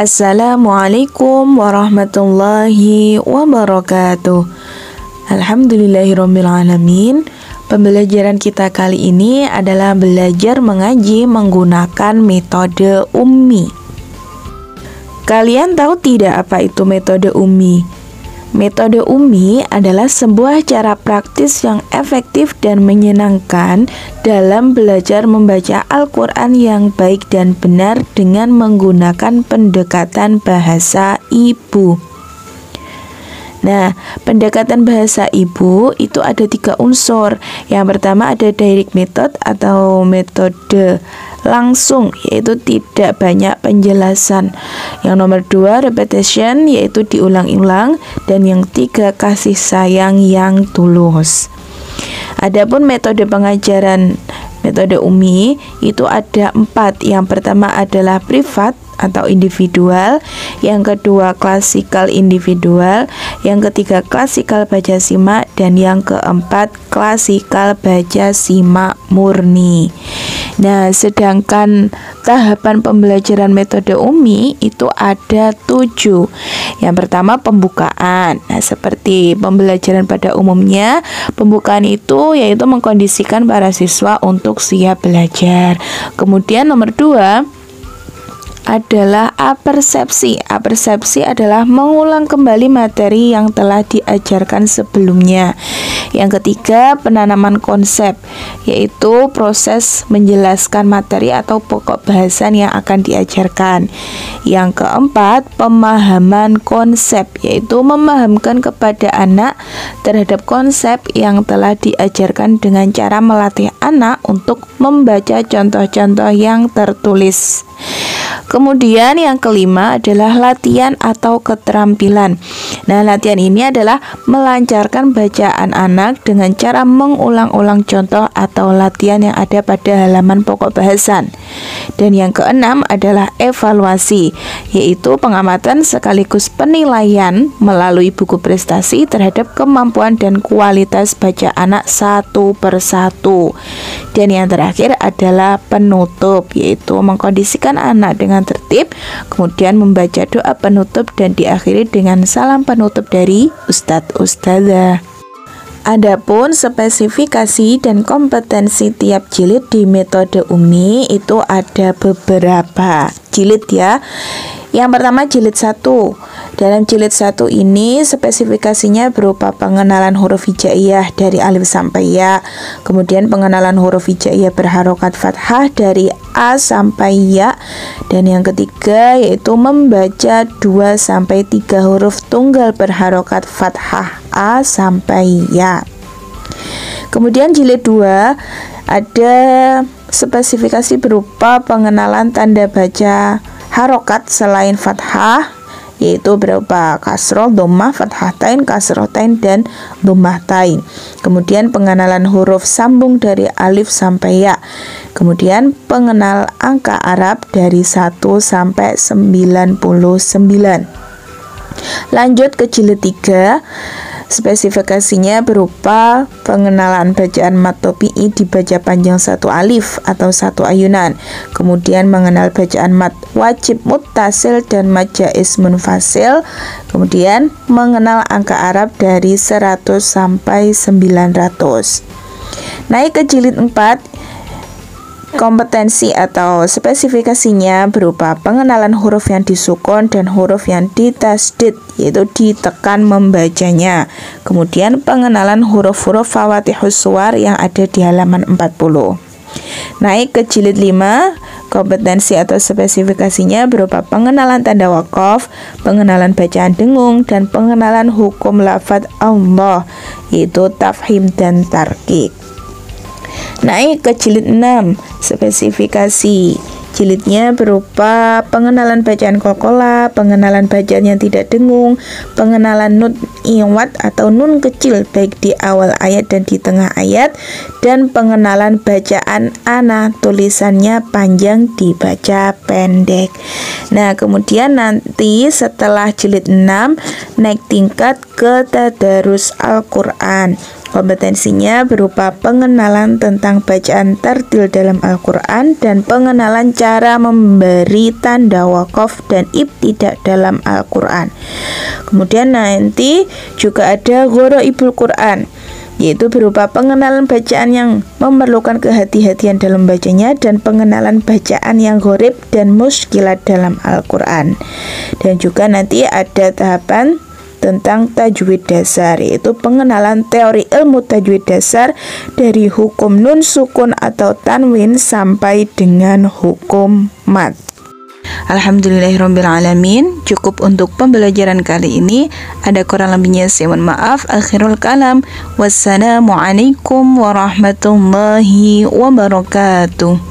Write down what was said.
Assalamualaikum warahmatullahi wabarakatuh. Alhamdulillahirrabbilalamin. Pembelajaran kita kali ini adalah belajar mengaji menggunakan metode ummi. Kalian tahu tidak apa itu metode ummi? Metode ummi adalah sebuah cara praktis yang efektif dan menyenangkan dalam belajar membaca Al-Quran yang baik dan benar dengan menggunakan pendekatan bahasa ibu. Nah, pendekatan bahasa ibu itu ada 3 unsur. Yang pertama ada direct method atau metode langsung, yaitu tidak banyak penjelasan. Yang nomor 2 repetition, yaitu diulang-ulang. Dan yang 3 kasih sayang yang tulus. Adapun metode pengajaran metode ummi itu ada 4. Yang pertama adalah privat atau individual, yang kedua klasikal individual, yang ketiga klasikal baca simak, dan yang keempat klasikal baca simak murni. Nah, sedangkan tahapan pembelajaran metode ummi itu ada 7. Yang pertama pembukaan. Nah, seperti pembelajaran pada umumnya, pembukaan itu yaitu mengkondisikan para siswa untuk siap belajar. Kemudian nomor 2 adalah apersepsi. Apersepsi adalah mengulang kembali materi yang telah diajarkan sebelumnya. Yang ketiga, penanaman konsep, yaitu proses menjelaskan materi atau pokok bahasan yang akan diajarkan. Yang keempat, pemahaman konsep, yaitu memahamkan kepada anak terhadap konsep yang telah diajarkan dengan cara melatih anak untuk membaca contoh-contoh yang tertulis. Kemudian yang kelima adalah latihan atau keterampilan. Nah, latihan ini adalah melancarkan bacaan anak dengan cara mengulang-ulang contoh atau latihan yang ada pada halaman pokok bahasan. Dan yang keenam adalah evaluasi, yaitu pengamatan sekaligus penilaian melalui buku prestasi terhadap kemampuan dan kualitas baca anak satu persatu. Dan yang terakhir adalah penutup, yaitu mengkondisikan anak dengan tertib, kemudian membaca doa penutup dan diakhiri dengan salam penutup dari Ustadz/Ustadzah. Adapun spesifikasi dan kompetensi tiap jilid di metode ummi itu ada beberapa jilid ya. Yang pertama jilid 1. Dalam jilid 1 ini spesifikasinya berupa pengenalan huruf hijaiyah dari alif sampai ya. Kemudian pengenalan huruf hijaiyah berharokat fathah dari A sampai ya. Dan yang ketiga yaitu membaca 2 sampai 3 huruf tunggal berharokat fathah A sampai ya. Kemudian jilid 2 ada spesifikasi berupa pengenalan tanda baca harokat selain fathah, yaitu berupa kasroh, dhammah, fathatain, kasrotain, dan dhammahtain. Kemudian pengenalan huruf sambung dari alif sampai ya. Kemudian pengenal angka Arab dari 1 sampai 99. Lanjut ke jilid 3. Spesifikasinya berupa pengenalan bacaan mat topi'i dibaca panjang 1 alif atau 1 ayunan. Kemudian mengenal bacaan mat wajib muttasil dan mat jaiz munfasil. Kemudian mengenal angka Arab dari 100 sampai 900. Naik ke jilid 4. Kompetensi atau spesifikasinya berupa pengenalan huruf yang disukun dan huruf yang ditasdid, yaitu ditekan membacanya. Kemudian pengenalan huruf-huruf fawatihus suwar yang ada di halaman 40. Naik ke jilid 5. Kompetensi atau spesifikasinya berupa pengenalan tanda waqaf, pengenalan bacaan dengung, dan pengenalan hukum lafadz Allah, yaitu tafhim dan tarkik. Naik ke jilid 6. Spesifikasi jilidnya berupa pengenalan bacaan qalqalah, pengenalan bacaan yang tidak dengung, pengenalan nun iwad atau nun kecil baik di awal ayat dan di tengah ayat, dan pengenalan bacaan ana tulisannya panjang dibaca pendek. Nah, kemudian nanti setelah jilid 6 naik tingkat ke tadarus Al-Quran. Kompetensinya berupa pengenalan tentang bacaan tartil dalam Al-Quran dan pengenalan cara cara memberi tanda waqaf dan ibtidak dalam Al-Quran. Kemudian nanti juga ada gharaibul Quran, yaitu berupa pengenalan bacaan yang memerlukan kehati-hatian dalam bacanya dan pengenalan bacaan yang gharib dan muskilat dalam Al-Quran. Dan juga nanti ada tahapan tentang tajwid dasar, yaitu pengenalan teori ilmu tajwid dasar dari hukum nun sukun atau tanwin sampai dengan hukum mad. Alhamdulillahirrabbilalamin. Cukup untuk pembelajaran kali ini. Ada kurang lebihnya saya mohon maaf. Akhirul kalam. Wassalamualaikum warahmatullahi wabarakatuh.